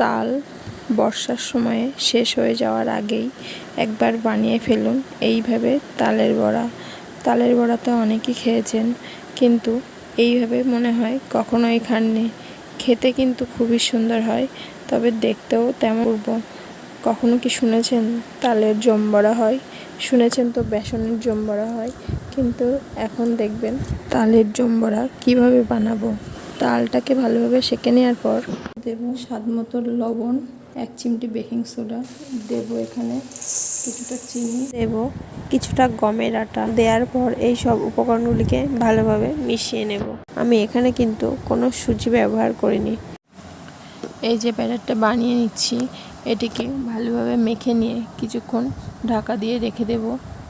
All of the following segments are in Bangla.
তাল বর্ষার সময়ে শেষ হয়ে যাওয়ার আগেই একবার বানিয়ে ফেলুন এইভাবে তালের বড়া। তালের বড়া তো অনেকেই খেয়েছেন, কিন্তু এইভাবে মনে হয় কখনোই খাননি। খেতে কিন্তু খুবই সুন্দর হয়, তবে দেখতেও তেমন পূর্ব। কখনো কি শুনেছেন তালের জম বড়া হয়? শুনেছেন তো বেসনের জম বড়া হয়, কিন্তু এখন দেখবেন তালের জম বড়া কীভাবে বানাবো। তালটাকে ভালোভাবে সেঁকে নেওয়ার পর দেব স্বাদ মতো লবণ, 1 চিমটি বেকিং সোডা, দেব এখানে কিছুটা চিনি, দেব কিছুটা গমের আটা। দেওয়ার পর এই সব উপকরণগুলিকে ভালোভাবে মিশিয়ে নেব। আমি এখানে কিন্তু কোনো সুজি ব্যবহার করিনি। এই যে ব্যাটারটা বানিয়ে নিচ্ছি, এটিকে ভালোভাবে মেখে নিয়ে কিছুক্ষণ ঢাকা দিয়ে রেখে দেব,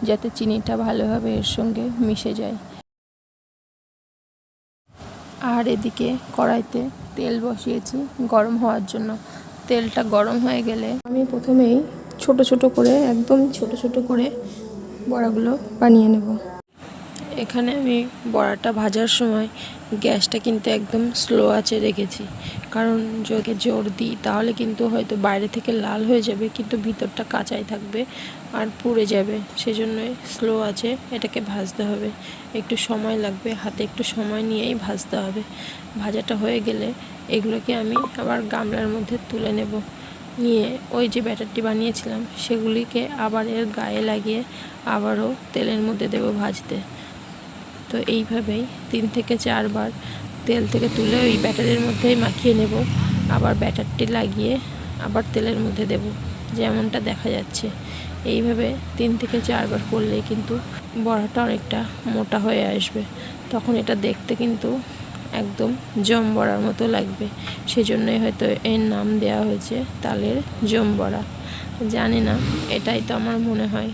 যাতে চিনিটা ভালোভাবে এর সঙ্গে মিশে যায়। আর এদিকে কড়াইতে তেল বসিয়েছি গরম হওয়ার জন্য। তেলটা গরম হয়ে গেলে আমি প্রথমেই ছোট ছোট করে, একদম ছোট ছোট করে বড়াগুলো বানিয়ে নেব। এখানে আমি বড়াটা ভাজার সময় গ্যাসটা কিন্তু একদম স্লো আঁচে রেখেছি, কারণ যদি জোর দিই তাহলে কিন্তু হয়তো বাইরে থেকে লাল হয়ে যাবে, কিন্তু ভিতরটা কাঁচাই থাকবে আর পুড়ে যাবে। সেজন্যই স্লো আঁচে এটাকে ভাজতে হবে। একটু সময় লাগবে, হাতে একটু সময় নিয়েই ভাজতে হবে। ভাজাটা হয়ে গেলে এগুলোকে আমি আবার গামলার মধ্যে তুলে নেব। নিয়ে ওই যে ব্যাটারটি বানিয়েছিলাম সেগুলিকে আবার এর গায়ে লাগিয়ে আবারও তেলের মধ্যে দেব ভাজতে। তো এইভাবেই 3 থেকে 4 বার তেল থেকে তুলে ওই ব্যাটারের মধ্যেই মাখিয়ে নেব। আবার ব্যাটারটি লাগিয়ে আবার তেলের মধ্যে দেব, যেমনটা দেখা যাচ্ছে। এইভাবে 3 থেকে 4 বার করলেই কিন্তু বড়াটা অনেকটা মোটা হয়ে আসবে। তখন এটা দেখতে কিন্তু একদম জম বড়ার মতো লাগবে। সেজন্যই হয়তো এর নাম দেওয়া হয়েছে তালের জম বড়া। জানি না, এটাই তো আমার মনে হয়।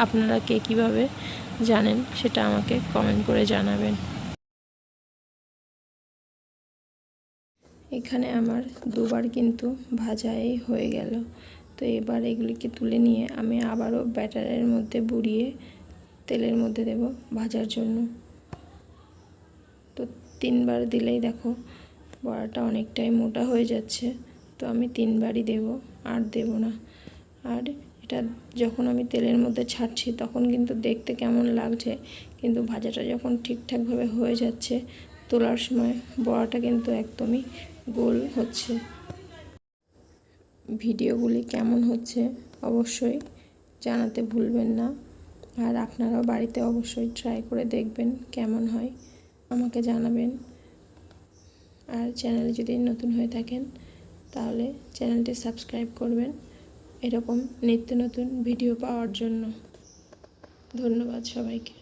আপনারা কে কীভাবে জানেন সেটা আমাকে কমেন্ট করে জানাবেন। এখানে আমার 2 বার কিন্তু ভাজাই হয়ে গেল। তো এবার এগুলিকে তুলে নিয়ে আমি আবারও ব্যাটারের মধ্যে বুড়িয়ে তেলের মধ্যে দেব ভাজার জন্য। তো 3 বার দিলেই দেখো বড়াটা অনেকটাই মোটা হয়ে যাচ্ছে। তো আমি 3 বারই দেব, আর দেব না। আর এটা যখন আমি তেলের মধ্যে ছাড়ছি তখন কিন্তু দেখতে কেমন লাগছে, কিন্তু ভাজাটা যখন ঠিকঠাকভাবে হয়ে যাচ্ছে তোলার সময় বড়াটা কিন্তু একদমই গোল হচ্ছে। ভিডিওগুলি কেমন হচ্ছে অবশ্যই জানাতে ভুলবেন না। আর আপনারাও বাড়িতে অবশ্যই ট্রাই করে দেখবেন কেমন হয়, আমাকে জানাবেন। আর চ্যানেলে যদি নতুন হয়ে থাকেন তাহলে চ্যানেলটি সাবস্ক্রাইব করবেন এরকম নিত্য নতুন ভিডিও পাওয়ার জন্য। ধন্যবাদ সবাইকে।